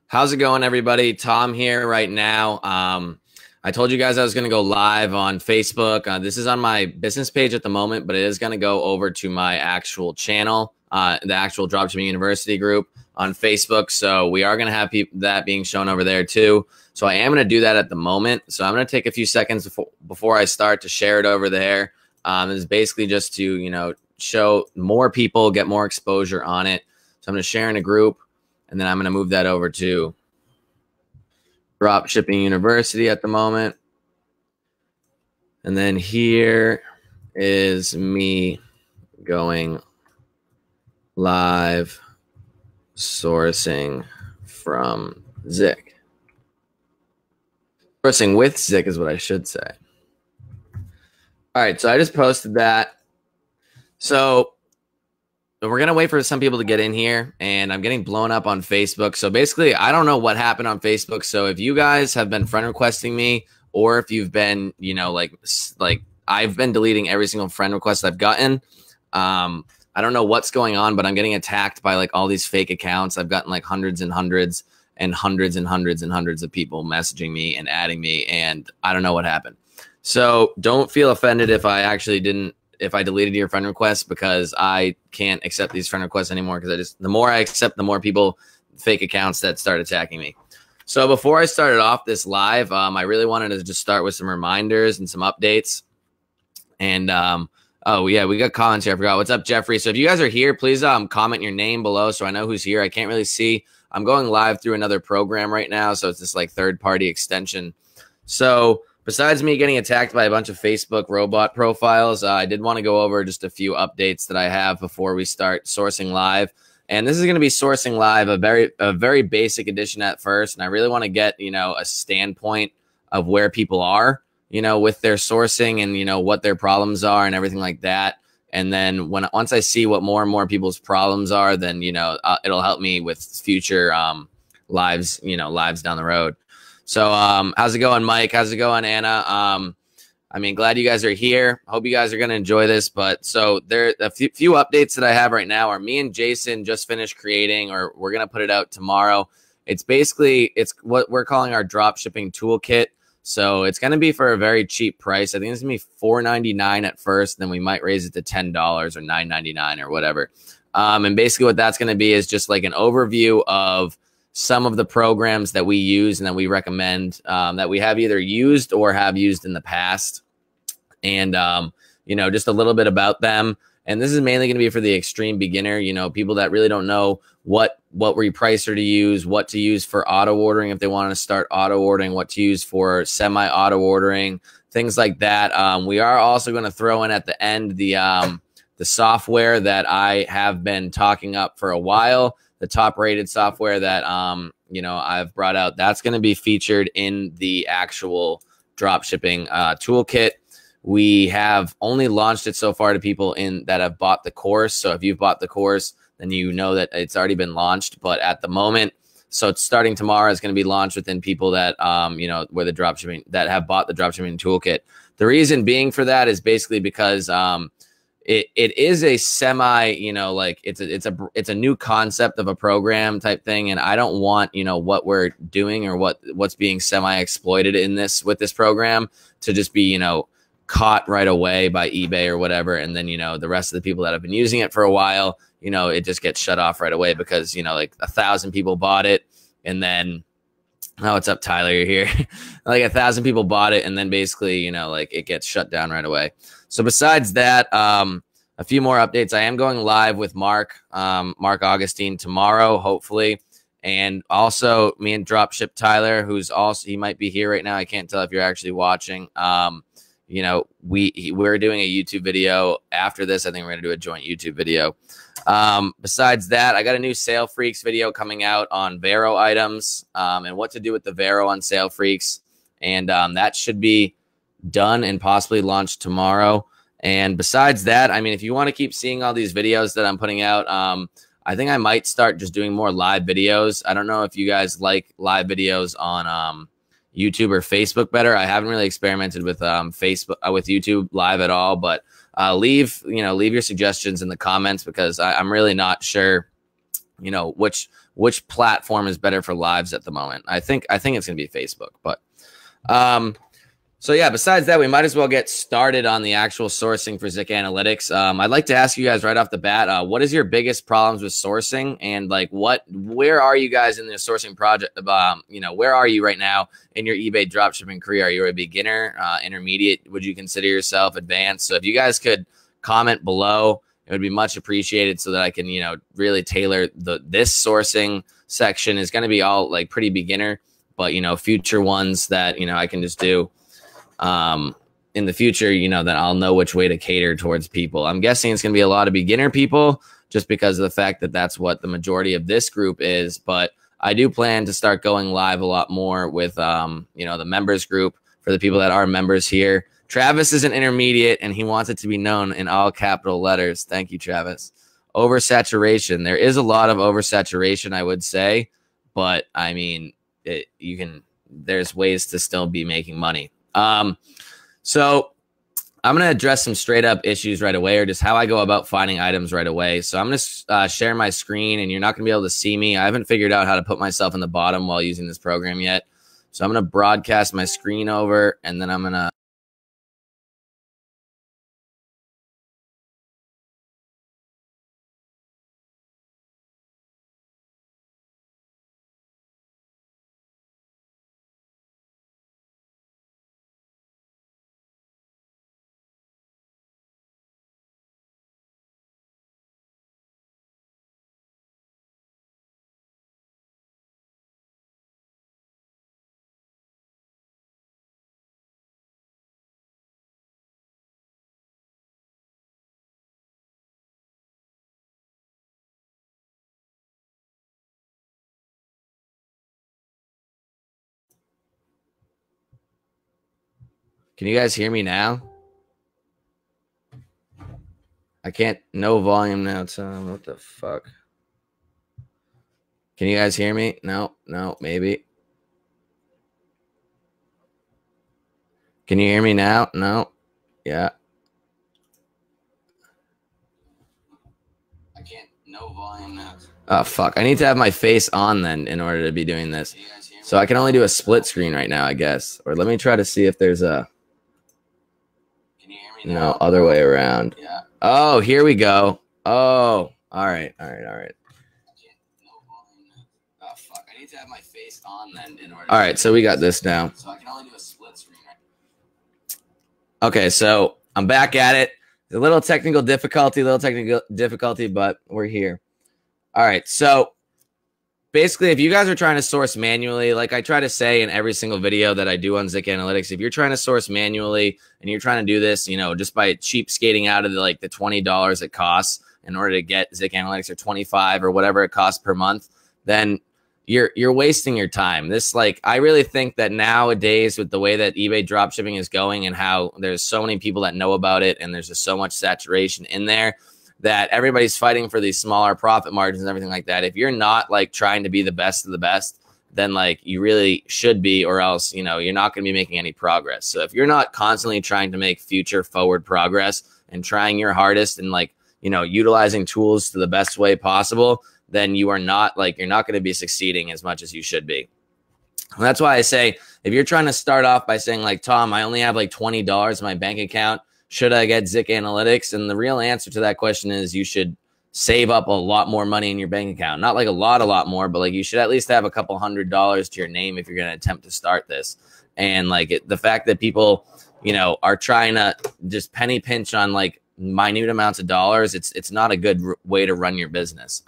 How's it going, everybody? Tom here right now. I told you guys I was going to go live on Facebook. This is on my business page at the moment, but it is going to go over to my actual channel, the actual Dropshipping University group on Facebook. So we are going to have that being shown over there too. So I am going to do that at the moment. So I'm going to take a few seconds before I start to share it over there. It's basically just to, show more people, get more exposure on it. So I'm going to share in a group. And then I'm going to move that over to Dropshipping University at the moment. And then here is me going live sourcing from Zik. Sourcing with Zik is what I should say. All right, so I just posted that. So we're going to wait for some people to get in here, and I'm getting blown up on Facebook. So basically, I don't know what happened on Facebook. So if you guys have been friend requesting me, or if you've been, like I've been deleting every single friend request I've gotten. I don't know what's going on, but I'm getting attacked by like all these fake accounts. I've gotten like hundreds and hundreds and hundreds and hundreds and hundreds of people messaging me and adding me, and I don't know what happened. So don't feel offended if I deleted your friend request, because I can't accept these friend requests anymore, because the more I accept, the more people, fake accounts that start attacking me. So before I started off this live, I really wanted to just start with some reminders and some updates. And oh yeah, we got comments here. I forgot. What's up, Jeffrey? So if you guys are here, please comment your name below so I know who's here. I can't really see. I'm going live through another program right now, so it's this like third-party extension. So besides me getting attacked by a bunch of Facebook robot profiles, I did want to go over just a few updates that I have before we start sourcing live. And this is going to be sourcing live, a very basic edition at first. And I really want to get, a standpoint of where people are, with their sourcing and, what their problems are and everything like that. And then once I see what more and more people's problems are, then, it'll help me with future lives, lives down the road. So how's it going, Mike? How's it going, Anna? Glad you guys are here. Hope you guys are going to enjoy this. But so there a few updates that I have right now are me and Jason just finished creating, or we're going to put it out tomorrow. It's what we're calling our dropshipping toolkit. So it's going to be for a very cheap price. I think it's going to be $4.99 at first. Then we might raise it to $10 or $9.99 or whatever. And basically what that's going to be is just like an overview of some of the programs that we use and that we recommend, that we have either used or have used in the past. And, just a little bit about them. And this is mainly going to be for the extreme beginner, people that really don't know what repricer to use, what to use for auto ordering if they want to start auto ordering, what to use for semi-auto ordering, things like that. We are also going to throw in at the end the software that I have been talking up for a while. The top rated software that, I've brought out, that's going to be featured in the actual dropshipping toolkit. We have only launched it so far to people that have bought the course. So if you've bought the course, then you know that it's already been launched. But at the moment, so it's starting tomorrow, it's going to be launched within people that, where the dropshipping that have bought the dropshipping toolkit. The reason being for that is basically because, it is a semi, it's a new concept of a program type thing. And I don't want, what we're doing or what's being semi-exploited with this program to just be, caught right away by eBay or whatever. And then, the rest of the people that have been using it for a while, it just gets shut off right away because, like 1,000 people bought it. And then, oh, what's up, Tyler? You're here. Like 1,000 people bought it. And then basically, it gets shut down right away. So besides that, a few more updates. I am going live with Mark Augustine tomorrow, hopefully. And also me and Dropship Tyler, he might be here right now. I can't tell if you're actually watching. We're doing a YouTube video after this. I think we're going to do a joint YouTube video. Besides that, I got a new Sale Freaks video coming out on Vero items, and what to do with the Vero on Sale Freaks. And that should be done and possibly launched tomorrow. And besides that, if you want to keep seeing all these videos that I'm putting out, I think I might start just doing more live videos. I don't know if you guys like live videos on YouTube or Facebook better. I haven't really experimented with Facebook with YouTube live at all, but leave your suggestions in the comments, because I'm really not sure you know, which platform is better for lives at the moment. I think it's going to be Facebook, but so yeah, besides that, we might as well get started on the actual sourcing for Zik Analytics. I'd like to ask you guys right off the bat, what is your biggest problems with sourcing, and like where are you guys in the sourcing project? You know, where are you right now in your eBay dropshipping career? Are you a beginner, intermediate? Would you consider yourself advanced? So if you guys could comment below, it would be much appreciated so that I can, you know, really tailor this sourcing section is going to be all like pretty beginner, but you know, future ones that, you know, I can just do in the future, you know, that I'll know which way to cater towards people. I'm guessing it's going to be a lot of beginner people just because of the fact that that's what the majority of this group is. But I do plan to start going live a lot more with, you know, the members group for the people that are members here. Travis is an intermediate and he wants it to be known in all capital letters. Thank you, Travis. Oversaturation. There is a lot of oversaturation, I would say, but I mean, there's ways to still be making money. So I'm going to address some straight up issues right away, or just how I go about finding items right away. So I'm going to share my screen, and you're not going to be able to see me. I haven't figured out how to put myself in the bottom while using this program yet. So I'm going to broadcast my screen over, and then I'm going to Can you guys hear me now? I can't. No volume now, Tom. What the fuck? Can you guys hear me? No, maybe. Can you hear me now? No. Yeah. I can't. No volume now. Oh, fuck. I need to have my face on then in order to be doing this. So I can only do a split screen right now, I guess. Or let me try to see if there's a... Can you hear me now? No, other way around. Yeah. Oh, here we go. Oh, all right. Oh, fuck. I need to have my face on then in order. All right, so we got this now. So I can only do a split screen, right? Okay, so I'm back at it. A little technical difficulty, but we're here. All right, so basically, if you guys are trying to source manually, like I try to say in every single video that I do on Zik Analytics, if you're trying to source manually and you're trying to do this, you know, just by cheap skating out of the $20 it costs in order to get Zik Analytics, or $25 or whatever it costs per month, then you're wasting your time. This, like, I really think that nowadays with the way that eBay dropshipping is going and how there's so many people that know about it and there's just so much saturation in there, that everybody's fighting for these smaller profit margins and everything like that. If you're not like trying to be the best of the best, then like you really should be, or else, you know, you're not going to be making any progress. So if you're not constantly trying to make future forward progress and trying your hardest and like, you know, utilizing tools to the best way possible, then you are not like, you're not going to be succeeding as much as you should be. And that's why I say, if you're trying to start off by saying like, Tom, I only have like $20 in my bank account, should I get Zik Analytics? And the real answer to that question is you should save up a lot more money in your bank account. Not like a lot more, but like you should at least have a couple $100s to your name if you're going to attempt to start this. And like the fact that people, you know, are trying to just penny pinch on like minute amounts of dollars, it's not a good way to run your business.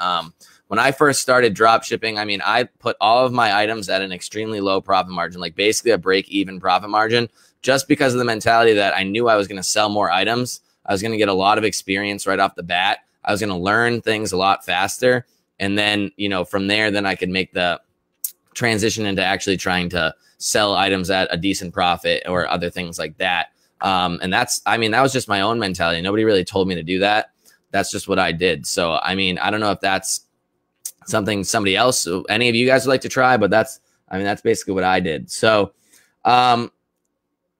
When I first started drop shipping, I mean, I put all of my items at an extremely low profit margin, like basically a break-even profit margin, just because of the mentality that I knew I was going to sell more items. I was going to get a lot of experience right off the bat. I was going to learn things a lot faster. And then, you know, from there, then I could make the transition into actually trying to sell items at a decent profit or other things like that. And that's, I mean, that was just my own mentality. Nobody really told me to do that. That's just what I did. So, I mean, I don't know if that's something somebody else, any of you guys would like to try, but that's, I mean, that's basically what I did. So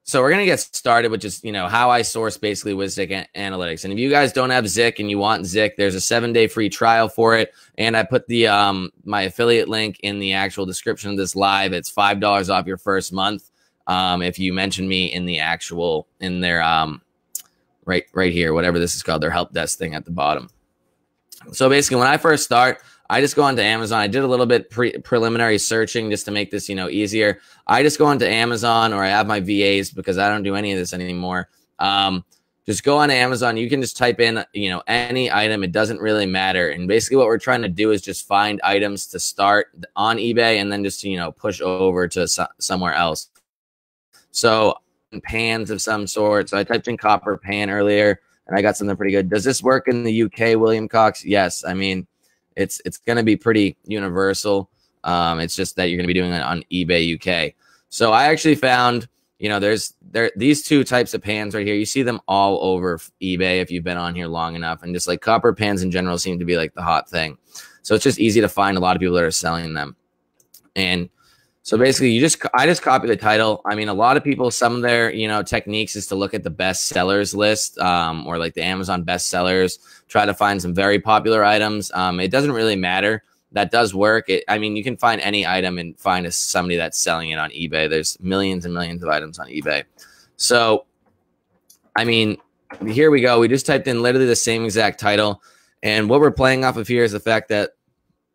So we're going to get started with just, how I source basically with Zik Analytics. And if you guys don't have Zik and you want Zik, there's a 7-day free trial for it. And I put the my affiliate link in the actual description of this live. It's $5 off your first month if you mention me in the actual, in their, right here, whatever this is called, their help desk thing at the bottom. So basically, when I first start, I just go onto Amazon. I did a little bit preliminary searching just to make this, easier. I just go onto Amazon, or I have my VAs because I don't do any of this anymore. Just go on Amazon. You can just type in, any item. It doesn't really matter. And basically what we're trying to do is just find items to start on eBay and then just, push over to somewhere else. So pans of some sort. So I typed in copper pan earlier and I got something pretty good. Does this work in the UK, William Cox? Yes. I mean, it's going to be pretty universal. It's just that you're going to be doing it on eBay UK. So I actually found, there's these two types of pans right here. You see them all over eBay if you've been on here long enough. And just like copper pans in general seem to be like the hot thing. So it's just easy to find a lot of people that are selling them. And so basically I just copy the title. I mean, a lot of people, some of their, techniques is to look at the best sellers list or like the Amazon best sellers, try to find some very popular items. It doesn't really matter. That does work. I mean, you can find any item and find somebody that's selling it on eBay. There's millions and millions of items on eBay. So, I mean, here we go. We just typed in literally the same exact title. And what we're playing off of here is the fact that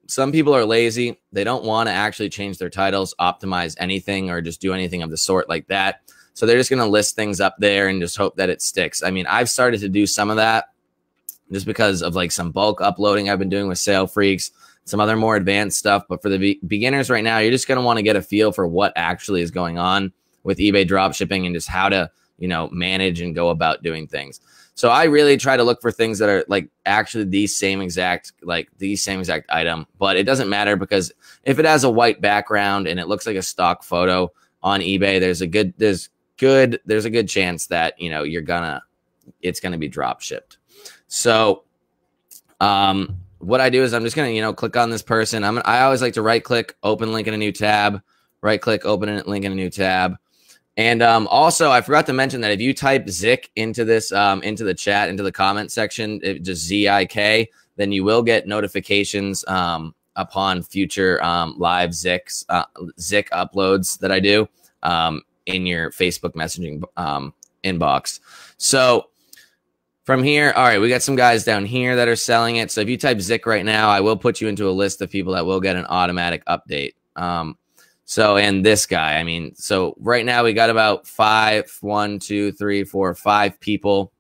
some people are lazy. They don't want to actually change their titles, optimize anything, or just do anything of the sort like that. So they're just going to list things up there and just hope that it sticks. I mean, I've started to do some of that just because of like some bulk uploading I've been doing with Sale Freaks, some other more advanced stuff. But for the beginners right now, you're just going to want to get a feel for what actually is going on with eBay dropshipping and just how to, manage and go about doing things. So I really try to look for things that are like actually the same exact item, but it doesn't matter because if it has a white background and it looks like a stock photo on eBay, there's a good chance that, it's going to be drop shipped. So, what I do is I'm just going to, click on this person. I always like to right click, open link in a new tab, right click, open a link in a new tab. And also, I forgot to mention that if you type Zik into this, into the chat, into the comment section, just ZIK, then you will get notifications upon future live Zik uploads that I do in your Facebook messaging inbox. So from here, all right, we got some guys down here that are selling it. So if you type Zik right now, I will put you into a list of people that will get an automatic update. So, and this guy, I mean, so right now we got about 5 people.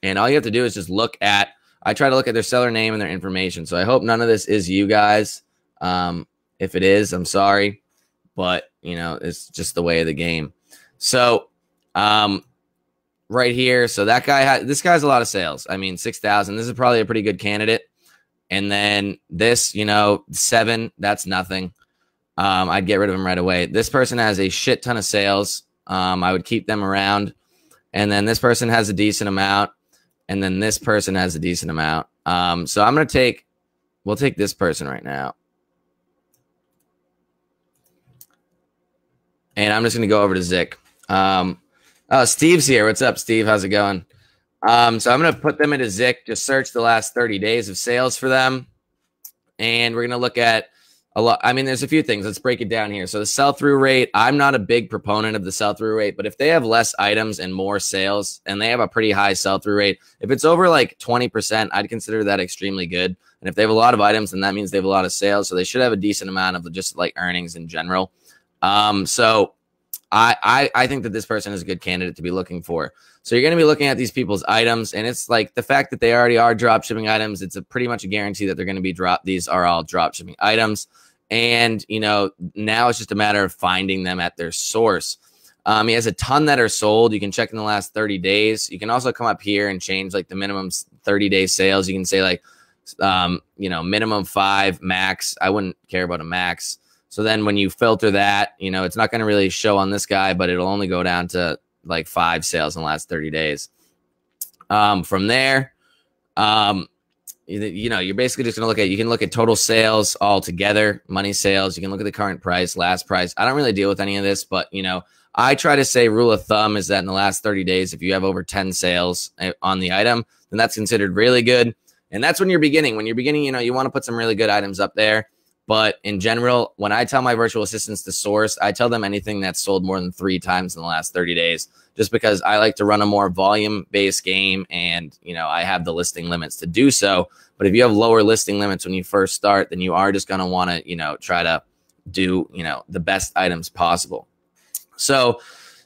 And all you have to do is just I try to look at their seller name and their information. So I hope none of this is you guys. If it is, I'm sorry, but it's just the way of the game. So, right here. So that guy this guy's a lot of sales. I mean, 6,000, this is probably a pretty good candidate. And then this, 7, that's nothing. I'd get rid of him right away. This person has a shit ton of sales. I would keep them around. And then this person has a decent amount. And then this person has a decent amount. So I'm going to we'll take this person right now. And I'm just going to go over to Zik. Oh, Steve's here. What's up, Steve? How's it going? So I'm going to put them into Zik, just search the last 30 days of sales for them. And we're going to look at a lot. I mean, there's a few things. Let's break it down here. So the sell-through rate, I'm not a big proponent of the sell-through rate, but if they have less items and more sales and they have a pretty high sell-through rate, if it's over like 20%, I'd consider that extremely good. And if they have a lot of items, then that means they have a lot of sales. So they should have a decent amount of just like earnings in general. So I think that this person is a good candidate to be looking for. So you're going to be looking at these people's items, and it's like the fact that they already are drop shipping items. It's pretty much a guarantee that they're going to be these are all drop shipping items. And, now it's just a matter of finding them at their source. He has a ton that are sold. You can check in the last 30 days. You can also come up here and change like the minimum 30-day sales. You can say like, minimum 5, max. I wouldn't care about a max. So then when you filter that, it's not going to really show on this guy, but it'll only go down to like 5 sales in the last 30 days. From there, you're basically just going to you can look at total sales all together, money sales. You can look at the current price, last price. I don't really deal with any of this, but, I try to say rule of thumb is that in the last 30 days, if you have over 10 sales on the item, then that's considered really good. And that's when you're beginning. When you're beginning, you want to put some really good items up there. But in general, when I tell my virtual assistants to source, I tell them anything that's sold more than 3 times in the last 30 days, just because I like to run a more volume-based game, and, I have the listing limits to do so. But if you have lower listing limits when you first start, then you are just going to want to, try to do, the best items possible. So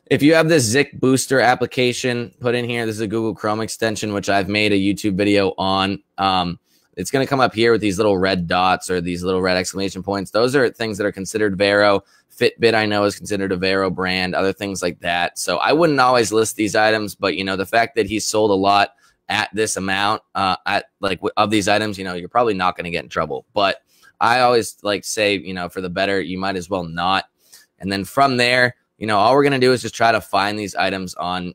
if you have this Zik Booster application put in here, this is a Google Chrome extension, which I've made a YouTube video on. It's going to come up here with these little red dots or these little red exclamation points. Those are things that are considered Vero. Fitbit, I know, is considered a Vero brand, other things like that. So I wouldn't always list these items, but, the fact that he sold a lot at this amount of these items, you're probably not going to get in trouble. But I always say, for the better, you might as well not. And then from there, all we're going to do is just try to find these items on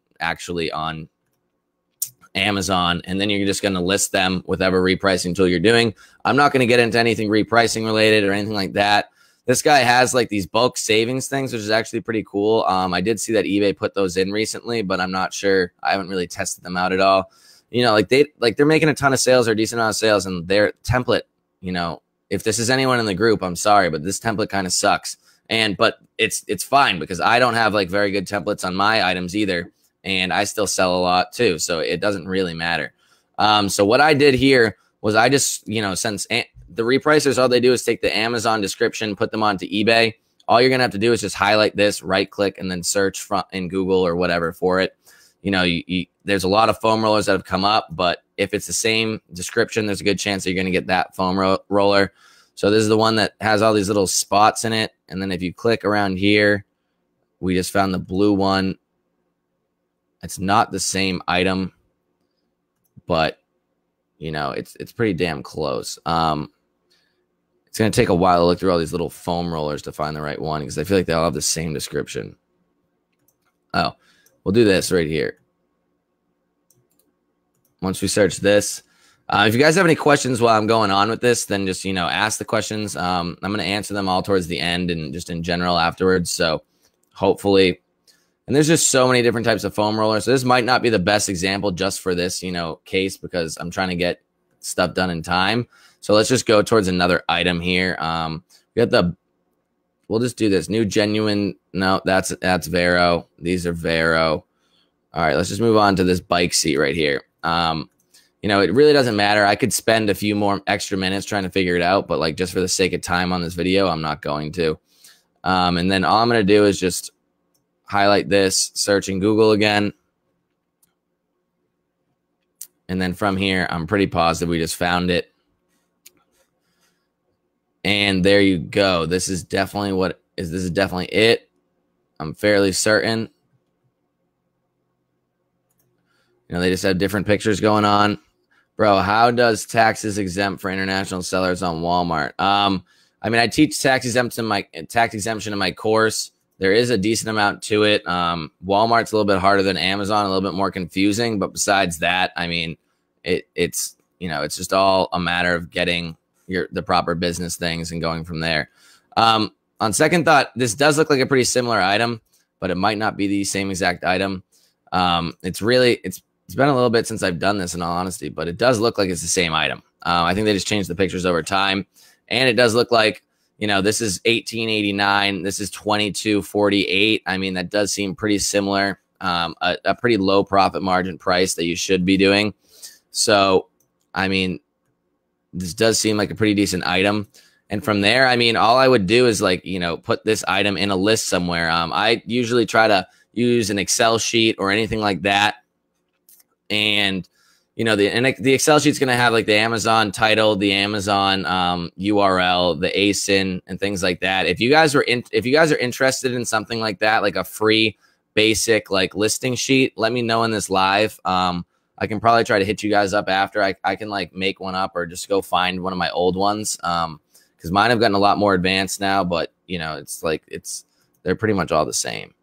Amazon, and then you're just going to list them with whatever repricing tool you're doing. I'm not going to get into anything repricing related or anything like that. This guy has these bulk savings things, which is actually pretty cool. I did see that eBay put those in recently, but I'm not sure. I haven't really tested them out at all. They're making a ton of sales or a decent amount of sales, and their template, if this is anyone in the group, I'm sorry, but this template kind of sucks. But it's fine because I don't have very good templates on my items either. And I still sell a lot too, so it doesn't really matter. So what I did here was I just, since the repricers, all they do is take the Amazon description, put them onto eBay. All you're going to have to do is just highlight this, right click, and then search in Google or whatever for it. There's a lot of foam rollers that have come up, but if it's the same description, there's a good chance that you're going to get that foam roller. So this is the one that has all these little spots in it. And then if you click around here, we just found the blue one. It's not the same item, but it's pretty damn close. It's going to take a while to look through all these little foam rollers to find the right one, because I feel like they all have the same description. Oh, we'll do this right here. Once we search this, if you guys have any questions while I'm going on with this, then just, ask the questions. I'm going to answer them all towards the end and just in general afterwards. So hopefully. And there's just so many different types of foam rollers. So this might not be the best example just for this, case, because I'm trying to get stuff done in time. So let's just go towards another item here. We'll just do this new genuine. No, that's Vero. These are Vero. All right, let's just move on to this bike seat right here. It really doesn't matter. I could spend a few more extra minutes trying to figure it out, but just for the sake of time on this video, I'm not going to. And then all I'm going to do is just highlight this, search in Google again. And then from here, I'm pretty positive we just found it. And there you go. This is definitely this is definitely it. I'm fairly certain. They just have different pictures going on. Bro, how does taxes exempt for international sellers on Walmart? I teach tax exemption in my course. There is a decent amount to it. Walmart's a little bit harder than Amazon, a little bit more confusing. But besides that, it's just all a matter of getting the proper business things and going from there. On second thought, this does look like a pretty similar item, but it might not be the same exact item. It's been a little bit since I've done this, in all honesty, but it does look like it's the same item. I think they just changed the pictures over time, and it does look like, this is $18.89. This is $22.48. That does seem pretty similar. A pretty low profit margin price that you should be doing. So, this does seem like a pretty decent item. And from there, all I would do is put this item in a list somewhere. I usually try to use an Excel sheet or anything like that. And the Excel sheet's going to have the Amazon title, the Amazon URL, the ASIN, and things like that. If you guys are interested in something like that, like a free basic listing sheet, let me know in this live. I can probably try to hit you guys up after. I can make one up, or just go find one of my old ones. Because mine have gotten a lot more advanced now, but they're pretty much all the same.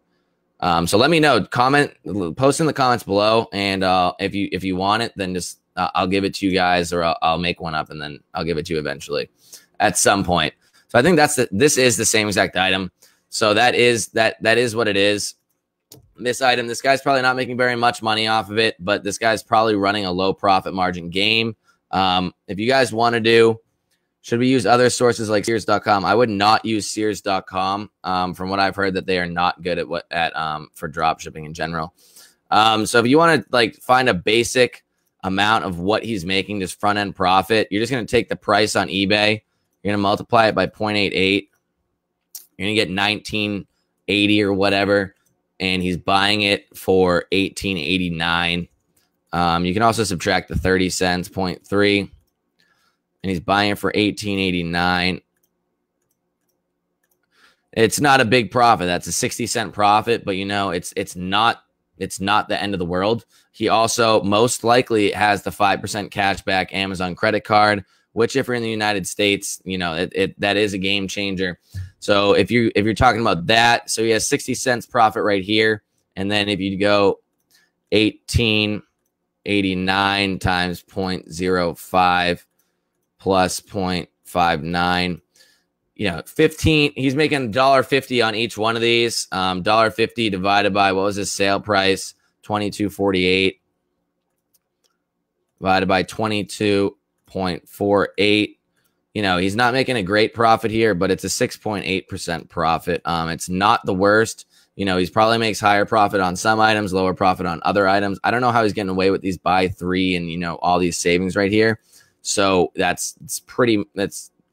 So let me know, post in the comments below, and if you want it, then just I'll give it to you guys, or I'll make one up and then I'll give it to you eventually at some point. So I think this is the same exact item. So that is what it is. This item, this guy's probably not making very much money off of it, but this guy's probably running a low profit margin game. If you guys want to do, should we use other sources like Sears.com? I would not use Sears.com. From what I've heard, that they are not good for drop shipping in general. So if you want to like find a basic amount of what he's making, just front end profit, you're just going to take the price on eBay. You're going to multiply it by 0.88. You're going to get 1980 or whatever. And he's buying it for 1889. You can also subtract the 30 cents, 0.3. And he's buying it for 1889. It's not a big profit. That's a 60-cent profit, but you know, it's not the end of the world. He also most likely has the 5% cashback Amazon credit card, which if you're in the United States, you know, that is a game changer. So if you're talking about that, so he has 60 cents profit right here. And then if you go 1889 times 0.05 plus 0.59, you know, 15, he's making $1.50 on each one of these. $1.50 divided by, what was his sale price? $22.48 divided by 22.48. You know, he's not making a great profit here, but it's a 6.8% profit. It's not the worst. You know, he's probably makes higher profit on some items, lower profit on other items. I don't know how he's getting away with these buy three and, you know, all these savings right here. So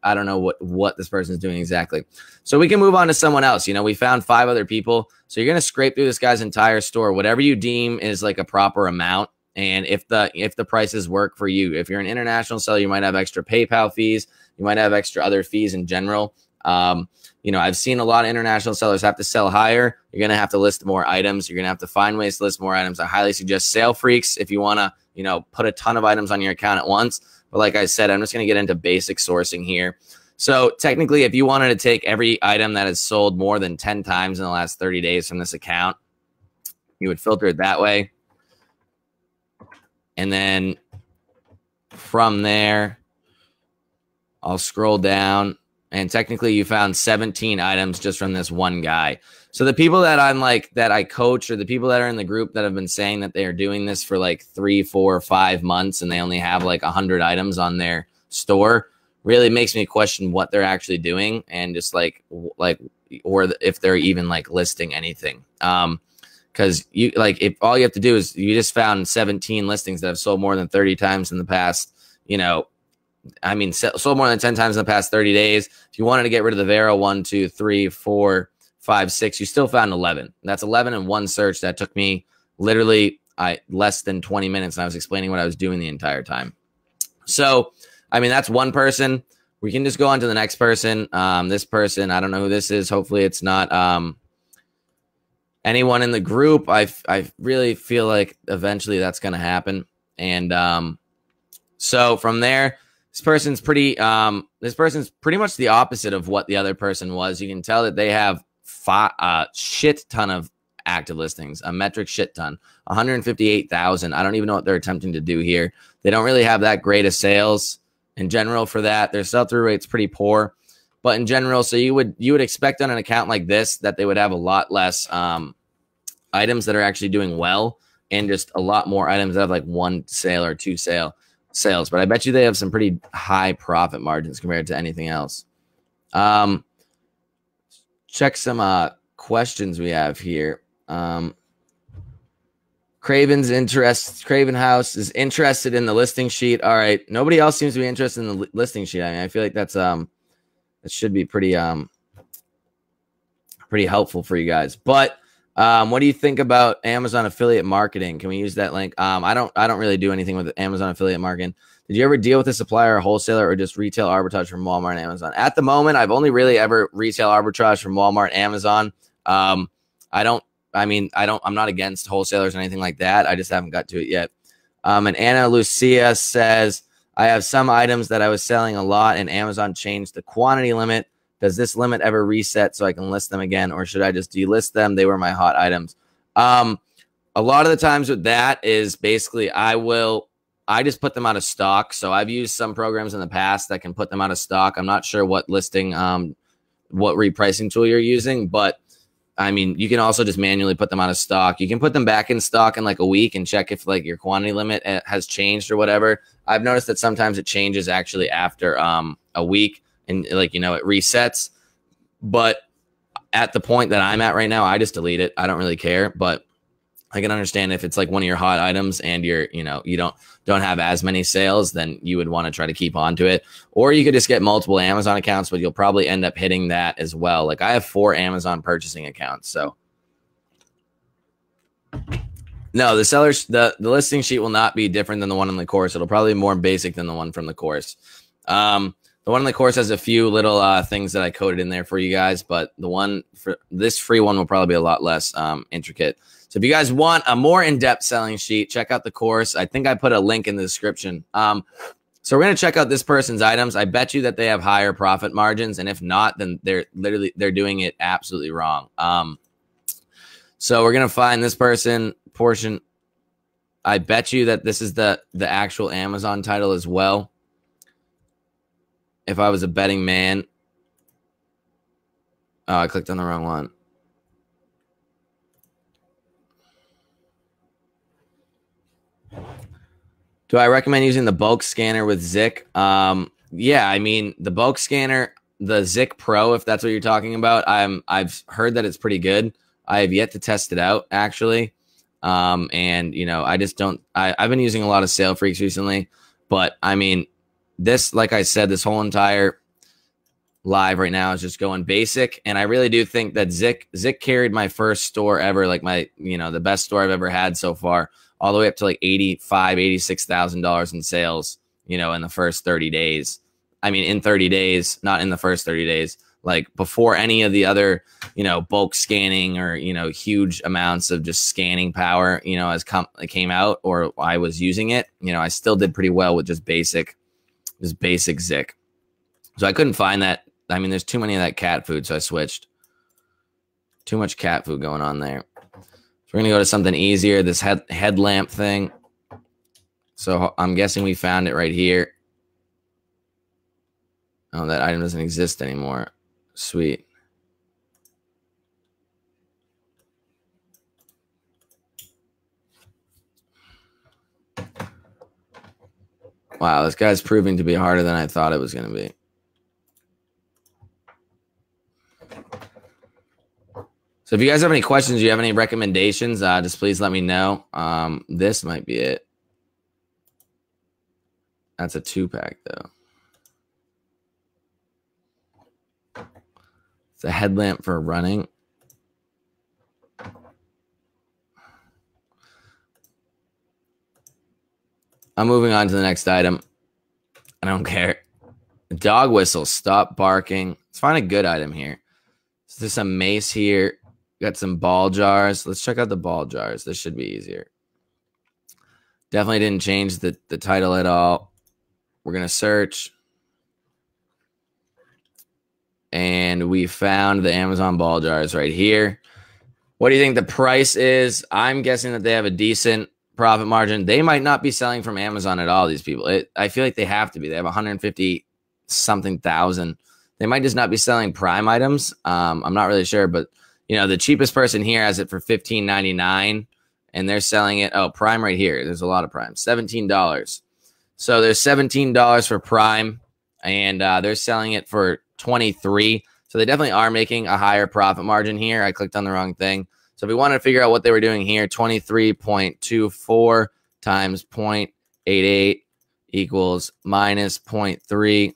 I don't know what this person is doing exactly. So we can move on to someone else. You know, we found 5 other people. So you're going to scrape through this guy's entire store, whatever you deem is like a proper amount. And if the prices work for you, if you're an international seller, you might have extra PayPal fees. You might have extra other fees in general. You know, I've seen a lot of international sellers have to sell higher. You're going to have to list more items. You're going to have to find ways to list more items. I highly suggest Sale Freaks if you want to, you know, put a ton of items on your account at once. But like I said, I'm just going to get into basic sourcing here. So technically, if you wanted to take every item that has sold more than 10 times in the last 30 days from this account, you would filter it that way. And then from there, I'll scroll down. And technically, you found 17 items just from this one guy. So the people that I coach, or the people that are in the group that have been saying that they are doing this for like 3, 4, 5 months, and they only have like 100 items on their store, really makes me question what they're actually doing, and just or if they're even like listing anything. Because if all you have to do is you just found 17 listings that have sold more than 30 times in the past, you know. I mean, sold more than 10 times in the past 30 days. If you wanted to get rid of the Vero 1, 2, 3, 4, 5, 6, you still found 11. That's 11 in one search. That took me literally less than 20 minutes, and I was explaining what I was doing the entire time. So, I mean, that's one person. We can just go on to the next person. This person, I don't know who this is. Hopefully it's not anyone in the group. I really feel like eventually that's going to happen. And so from there, this person's pretty much the opposite of what the other person was. You can tell that they have shit ton of active listings, a metric shit ton, 158,000. I don't even know what they're attempting to do here. They don't really have that great of sales in general for that. Their sell-through rate's pretty poor, but in general, so you would expect on an account like this that they would have a lot less items that are actually doing well, and just a lot more items that have like 1 sale or 2 sales. But I bet you they have some pretty high profit margins compared to anything else. Check some questions we have here. Craven House is interested in the listing sheet. All right, nobody else seems to be interested in the listing sheet. I mean, I feel like that's that should be pretty helpful for you guys. But what do you think about Amazon affiliate marketing? Can we use that link? I don't really do anything with Amazon affiliate marketing. Did you ever deal with a supplier or wholesaler, or just retail arbitrage from Walmart and Amazon? At the moment, I've only really ever retail arbitrage from Walmart and Amazon. I'm not against wholesalers or anything like that. I just haven't got to it yet. And Anna Lucia says, I have some items that I was selling a lot and Amazon changed the quantity limit. Does this limit ever reset so I can list them again, or should I just delist them? They were my hot items. A lot of the times with that is basically I just put them out of stock. So I've used some programs in the past that can put them out of stock. I'm not sure what listing what repricing tool you're using. But I mean, you can also just manually put them out of stock. You can put them back in stock in like a week and check if like your quantity limit has changed or whatever. I've noticed that sometimes it changes actually after a week, and like, it resets. But at the point that I'm at right now, I just delete it. I don't really care, but I can understand if it's like one of your hot items and you don't have as many sales, then you would want to try to keep on to it. Or you could just get multiple Amazon accounts, but you'll probably end up hitting that as well. Like I have 4 Amazon purchasing accounts. So no, the listing sheet will not be different than the one in the course. It'll probably be more basic than the one from the course. The one in the course has a few little things that I coded in there for you guys, but the one for this free one will probably be a lot less intricate. So if you guys want a more in-depth selling sheet, check out the course. I think I put a link in the description. So we're going to check out this person's items. I bet you that they have higher profit margins. And if not, then they're doing it absolutely wrong. So we're going to find this portion. I bet you that this is the actual Amazon title as well. If I was a betting man. Oh, I clicked on the wrong one. Do I recommend using the bulk scanner with Zik? Yeah, I mean, the bulk scanner, the Zik Pro, if that's what you're talking about, I've heard that it's pretty good. I have yet to test it out, actually. And, I just don't, I've been using a lot of Sale Freaks recently, but I mean, this, like I said, this whole entire live right now is just going basic. And I really do think that Zik carried my first store ever, like my, the best store I've ever had so far, all the way up to like $86,000 in sales, in the first 30 days. I mean, in 30 days, not in the first 30 days, like before any of the other, bulk scanning or, huge amounts of just scanning power, came out or I was using it, I still did pretty well with just basic Zik. So I couldn't find that. I mean, there's too many of that cat food. So I switched. Too much cat food going on there. We're going to go to something easier, this headlamp thing. So I'm guessing we found it right here. Oh, that item doesn't exist anymore. Sweet. Wow, this guy's proving to be harder than I thought it was going to be. So if you guys have any questions, you have any recommendations, just please let me know. This might be it. That's a 2-pack, though. It's a headlamp for running. I'm moving on to the next item. I don't care. Dog whistle. Stop barking. Let's find a good item here. So there's some mace here. Got some ball jars. Let's check out the ball jars. This should be easier. Definitely didn't change the title at all. We're going to search. And we found the Amazon ball jars right here. What do you think the price is? I'm guessing that they have a decent profit margin. They might not be selling from Amazon at all, these people. I feel like they have to be. They have 150-something thousand. They might just not be selling Prime items. I'm not really sure, but the cheapest person here has it for $15.99, and they're selling it. Oh, Prime right here. There's a lot of Prime. $17. So there's $17 for Prime, and they're selling it for $23. So they definitely are making a higher profit margin here. I clicked on the wrong thing. So if we wanted to figure out what they were doing here, 23.24 times 0.88 equals minus 0.3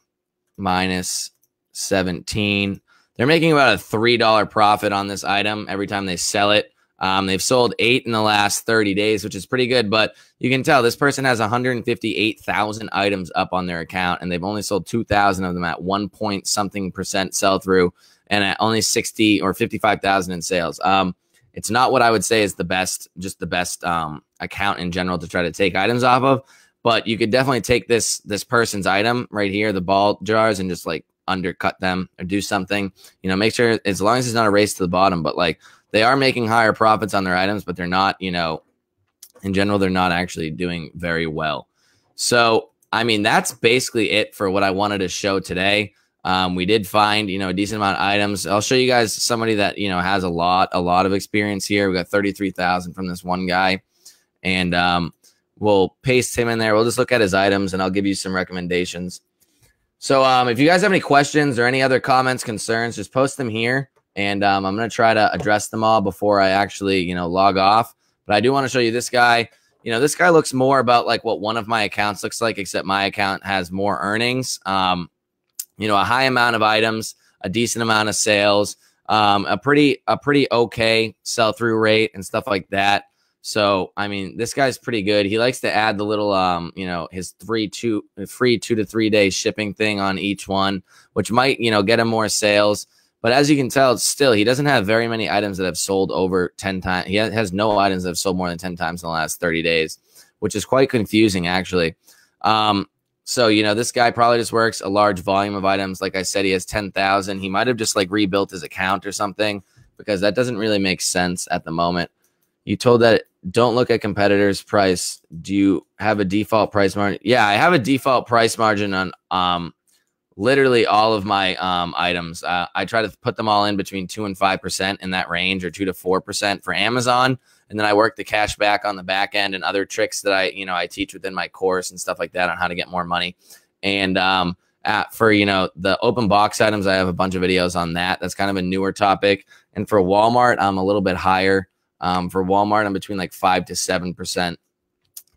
minus 17. They're making about a $3 profit on this item every time they sell it. They've sold 8 in the last 30 days, which is pretty good. But you can tell this person has 158,000 items up on their account, and they've only sold 2,000 of them at 1-point-something% sell through, and at only 60 or 55,000 in sales. It's not what I would say is the best account in general to try to take items off of. But you could definitely take this person's item right here, the ball jars, and just like undercut them or do something. Make sure, as long as it's not a race to the bottom. But like, they are making higher profits on their items, but they're not, in general, they're not actually doing very well. So, I mean, that's basically it for what I wanted to show today. We did find, a decent amount of items. I'll show you guys somebody that, has a lot of experience here. We got 33,000 from this one guy, and we'll paste him in there. We'll just look at his items and I'll give you some recommendations. So if you guys have any questions or any other comments, concerns, just post them here. And I'm going to try to address them all before I actually, log off. But I do want to show you this guy. This guy looks more about like what one of my accounts looks like, except my account has more earnings. A high amount of items, a decent amount of sales, a pretty okay sell-through rate and stuff like that. So, I mean, this guy's pretty good. He likes to add the little, his free 2 to 3 day shipping thing on each one, which might, get him more sales. But as you can tell, still, he doesn't have very many items that have sold over 10 times. He has no items that have sold more than 10 times in the last 30 days, which is quite confusing, actually. So, this guy probably just works a large volume of items. Like I said, he has 10,000. He might have just like rebuilt his account or something, because that doesn't really make sense at the moment. You told that don't look at competitors' price. Do you have a default price margin? Yeah, I have a default price margin on literally all of my items. I try to put them all in between 2 and 5% in that range, or 2 to 4% for Amazon. And then I work the cash back on the back end and other tricks that I teach within my course and stuff like that on how to get more money. And for, the open box items, I have a bunch of videos on that. That's kind of a newer topic. And for Walmart, I'm a little bit higher. For Walmart, I'm between like 5 to 7%.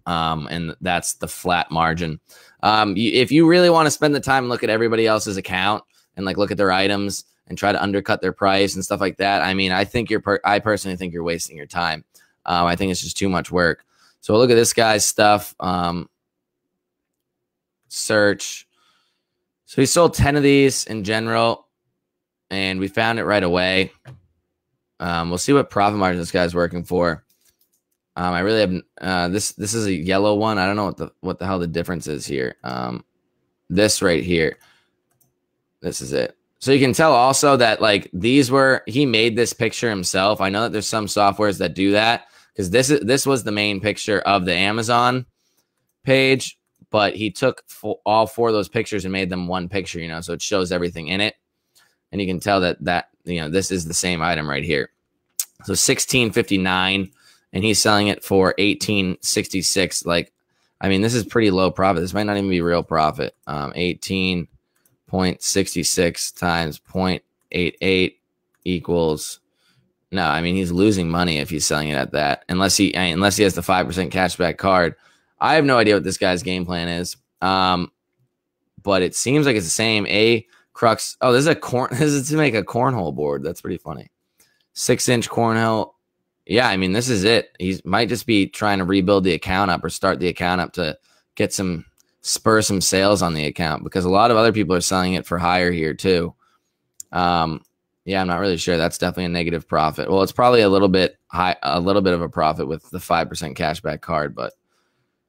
And that's the flat margin. If you really want to spend the time and look at everybody else's account and like look at their items and try to undercut their price and stuff like that, I mean, I personally think you're wasting your time. I think it's just too much work. So look at this guy's stuff. Search. So he sold 10 of these in general, and we found it right away. We'll see what profit margin this guy's working for. I really have this is a yellow one. I don't know what the hell the difference is here. This right here. This is it. So you can tell also that like he made this picture himself. I know that there's some softwares that do that, because this was the main picture of the Amazon page, but he took all 4 of those pictures and made them one picture, so it shows everything in it. And you can tell that this is the same item right here. So $16.59, and he's selling it for $18.66. Like, I mean, this is pretty low profit. This might not even be real profit. 18.66 times 0.88 equals. No, I mean, he's losing money if he's selling it at that, unless he has the 5% cashback card. I have no idea what this guy's game plan is. But it seems like it's the same. Crux. Oh, this is to make a cornhole board. That's pretty funny. 6-inch cornhole. Yeah, I mean, this is it. He might just be trying to rebuild the account up or start the account up to get spur some sales on the account, because a lot of other people are selling it for higher here too. Yeah, I'm not really sure. That's definitely a negative profit. Well, it's probably a little bit of a profit with the 5% cashback card, but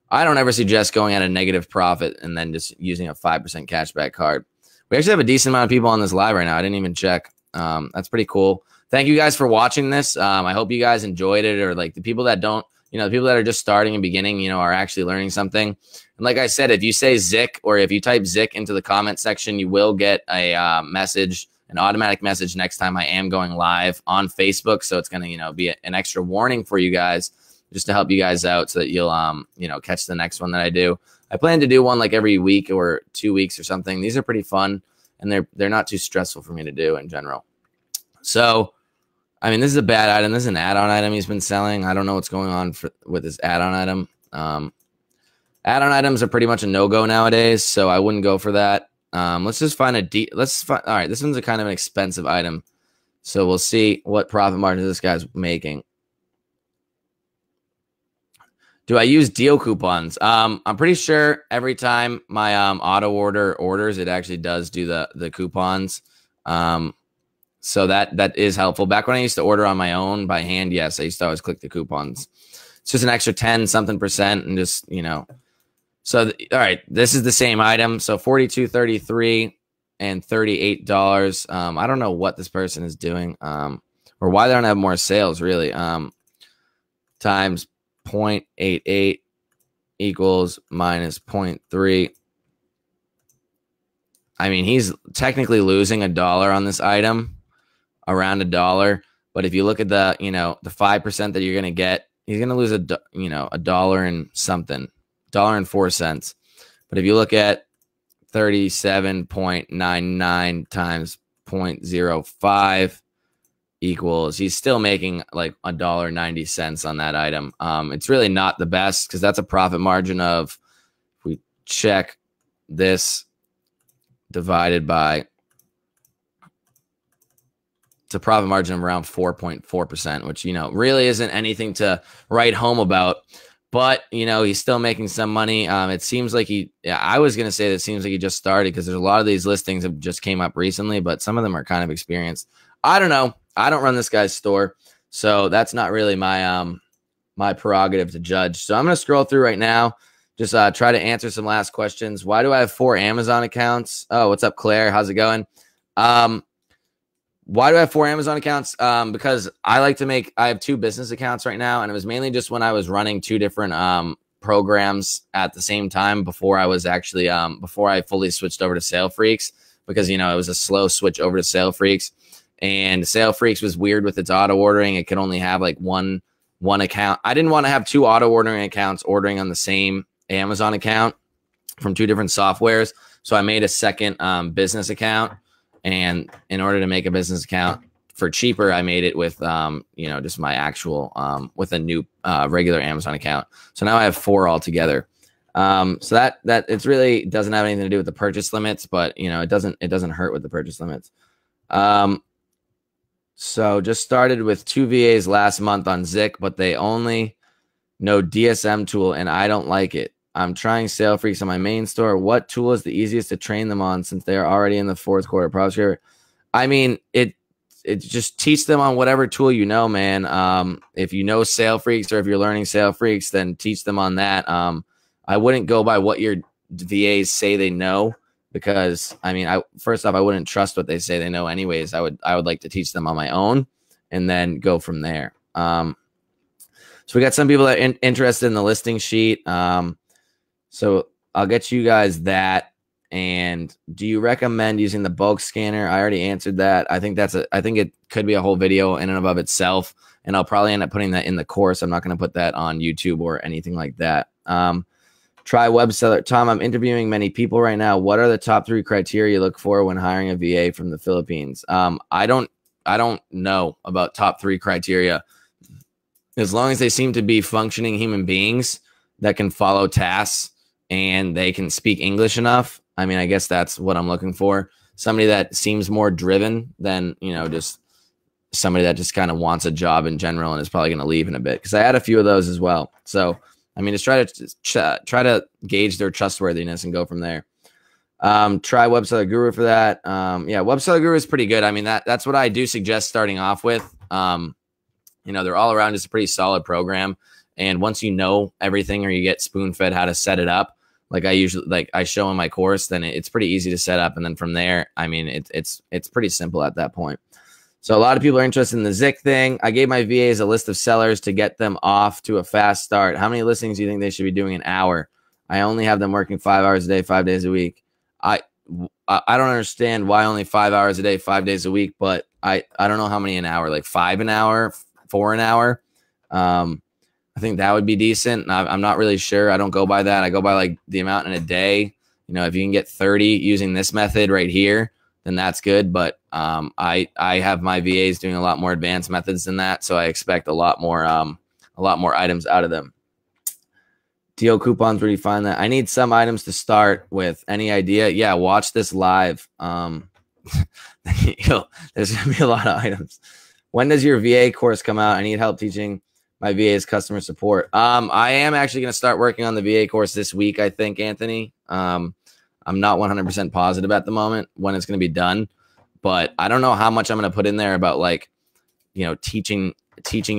I don't ever suggest going at a negative profit and then just using a 5% cashback card. We actually have a decent amount of people on this live right now. I didn't even check. That's pretty cool. Thank you guys for watching this. I hope you guys enjoyed it, or like the people that don't, the people that are just starting and beginning, are actually learning something. And like I said, if you say Zik, or if you type Zik into the comment section, you will get a message, an automatic message next time I am going live on Facebook. So it's going to, be an extra warning for you guys, just to help you guys out, so that you'll, catch the next one that I do. I plan to do one like every week or 2 weeks or something. These are pretty fun, and they're not too stressful for me to do in general. So, I mean, this is a bad item. This is an add-on item he's been selling. I don't know what's going on with this add-on item. Add-on items are pretty much a no-go nowadays, so I wouldn't go for that. Let's just find all right, this one's a kind of an expensive item, so we'll see what profit margin this guy's making. Do I use deal coupons? I'm pretty sure every time my auto orders, it actually does do the coupons. So that is helpful. Back when I used to order on my own by hand, yes, I used to always click the coupons. It's just an extra 10 something percent, and just, So, all right, this is the same item. So $42.33 and $38. I don't know what this person is doing, or why they don't have more sales, really. Times 0.88 equals minus 0.3. I mean, he's technically losing $1 on this item, around $1. But if you look at the, the 5% that you're going to get, he's going to lose $1 and something, $1.04. But if you look at 37.99 times 0.05 equals, he's still making like $1.90 on that item. It's really not the best because that's a profit margin of, if we check this divided by, it's a profit margin of around 4.4%, which, really isn't anything to write home about. But, he's still making some money. It seems like I was going to say that it seems like he just started because there's a lot of these listings that just came up recently, but some of them are kind of experienced. I don't know. I don't run this guy's store, so that's not really my my prerogative to judge. So I'm going to scroll through right now, just try to answer some last questions. Why do I have 4 Amazon accounts? Oh, what's up, Claire? How's it going? Why do I have 4 Amazon accounts? Because I have 2 business accounts right now. And it was mainly just when I was running 2 different programs at the same time before I was actually, before I fully switched over to Sale Freaks, because, it was a slow switch over to Sale Freaks. And Sale Freaks was weird with its auto ordering. It could only have like one account. I didn't want to have 2 auto ordering accounts ordering on the same Amazon account from 2 different softwares. So I made a second business account. And in order to make a business account for cheaper, I made it with, just my actual, with a new regular Amazon account. So now I have 4 altogether. So that it's really doesn't have anything to do with the purchase limits, but it doesn't hurt with the purchase limits. So just started with 2 VAs last month on Zik, but they only know DSM tool, and I don't like it. I'm trying Sale Freaks on my main store. What tool is the easiest to train them on since they are already in the 4th quarter profit? I mean, it just teach them on whatever tool man. If you know Sale Freaks or if you're learning Sale Freaks, then teach them on that. I wouldn't go by what your VAs say they know because, first off, I wouldn't trust what they say they know anyways. I would like to teach them on my own and then go from there. So we got some people that are interested in the listing sheet. So I'll get you guys that. And do you recommend using the bulk scanner? I already answered that. I think it could be a whole video in and of itself. And I'll probably end up putting that in the course. I'm not going to put that on YouTube or anything like that. Try web seller. Tom, I'm interviewing many people right now. What are the top 3 criteria you look for when hiring a VA from the Philippines? I don't know about top 3 criteria. As long as they seem to be functioning human beings that can follow tasks and they can speak English enough. I guess that's what I'm looking for. Somebody that seems more driven than, just somebody that just kind of wants a job in general and is probably going to leave in a bit. Because I had a few of those as well. So, just try to gauge their trustworthiness and go from there. Try Web Seller Guru for that. Web Seller Guru is pretty good. That's what I do suggest starting off with. They're all around just a pretty solid program. And once you know everything or you get spoon-fed how to set it up, like I show in my course, then it's pretty easy to set up. And then from there, it's pretty simple at that point. So a lot of people are interested in the Zik thing. I gave my VAs a list of sellers to get them off to a fast start. How many listings do you think they should be doing an hour? I only have them working 5 hours a day, 5 days a week. I don't understand why only 5 hours a day, 5 days a week, but I don't know how many an hour, like 5 an hour, 4 an hour. I think that would be decent. I'm not really sure. I don't go by that. I go by like the amount in a day. If you can get 30 using this method right here, then that's good. But I have my VAs doing a lot more advanced methods than that, so I expect a lot more items out of them. Deal coupons, where do you find that? I need some items to start with. Any idea? Yeah, watch this live. There's gonna be a lot of items. When does your VA course come out? I need help teaching my VA's customer support. I am actually going to start working on the VA course this week, I think, Anthony. I'm not 100% positive at the moment when it's going to be done, but I don't know how much I'm going to put in there about teaching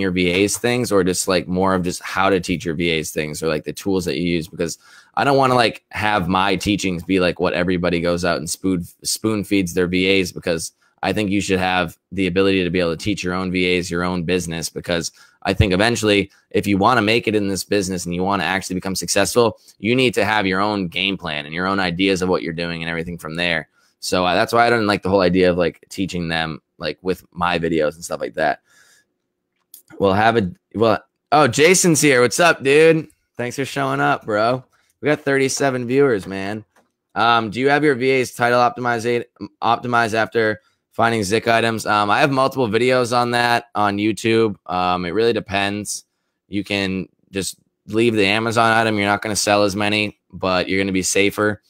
your VAs things, or just like more of just how to teach your VAs things, or like the tools that you use, because I don't want to have my teachings be like what everybody goes out and spoon feeds their VAs, because I think you should have the ability to be able to teach your own VAs, your own business, because I think eventually if you want to make it in this business and you want to actually become successful, you need to have your own game plan and your own ideas of what you're doing and everything from there. So that's why I don't like the whole idea of like teaching them like with my videos and stuff like that. Oh, Jason's here. What's up, dude? Thanks for showing up, bro. We got 37 viewers, man. Do you have your VA's title optimized after finding Zik items? I have multiple videos on that on YouTube. It really depends. You can just leave the Amazon item. You're not going to sell as many, but you're going to be safer.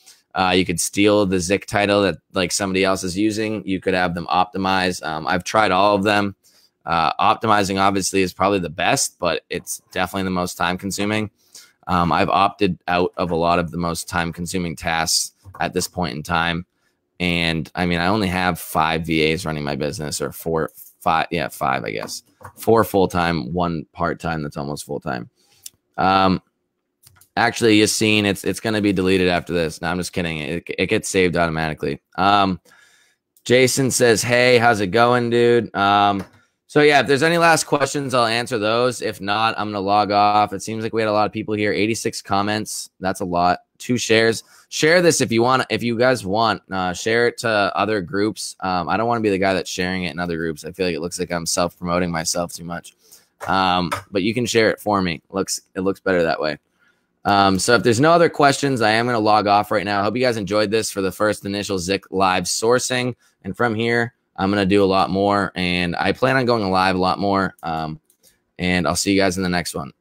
You could steal the Zik title that like somebody else is using. You could have them optimized. I've tried all of them. Optimizing obviously is probably the best, but it's definitely the most time consuming. I've opted out of a lot of the most time consuming tasks at this point in time. And I mean, I only have 5 VAs running my business, or 5, I guess. 4 full-time, 1 part-time that's almost full-time. Actually, you've seen it's going to be deleted after this. No, I'm just kidding. It gets saved automatically. Jason says, hey, how's it going, dude? So yeah, if there's any last questions, I'll answer those. If not, I'm going to log off. It seems like we had a lot of people here. 86 comments. That's a lot. 2 shares. Share this if you want. If you guys want, share it to other groups. I don't want to be the guy that's sharing it in other groups. I feel like it looks like I'm self-promoting myself too much. But you can share it for me. It looks better that way. So if there's no other questions, I am going to log off right now. I hope you guys enjoyed this for the first initial Zik live sourcing. And from here, I'm going to do a lot more, and I plan on going live a lot more. And I'll see you guys in the next one.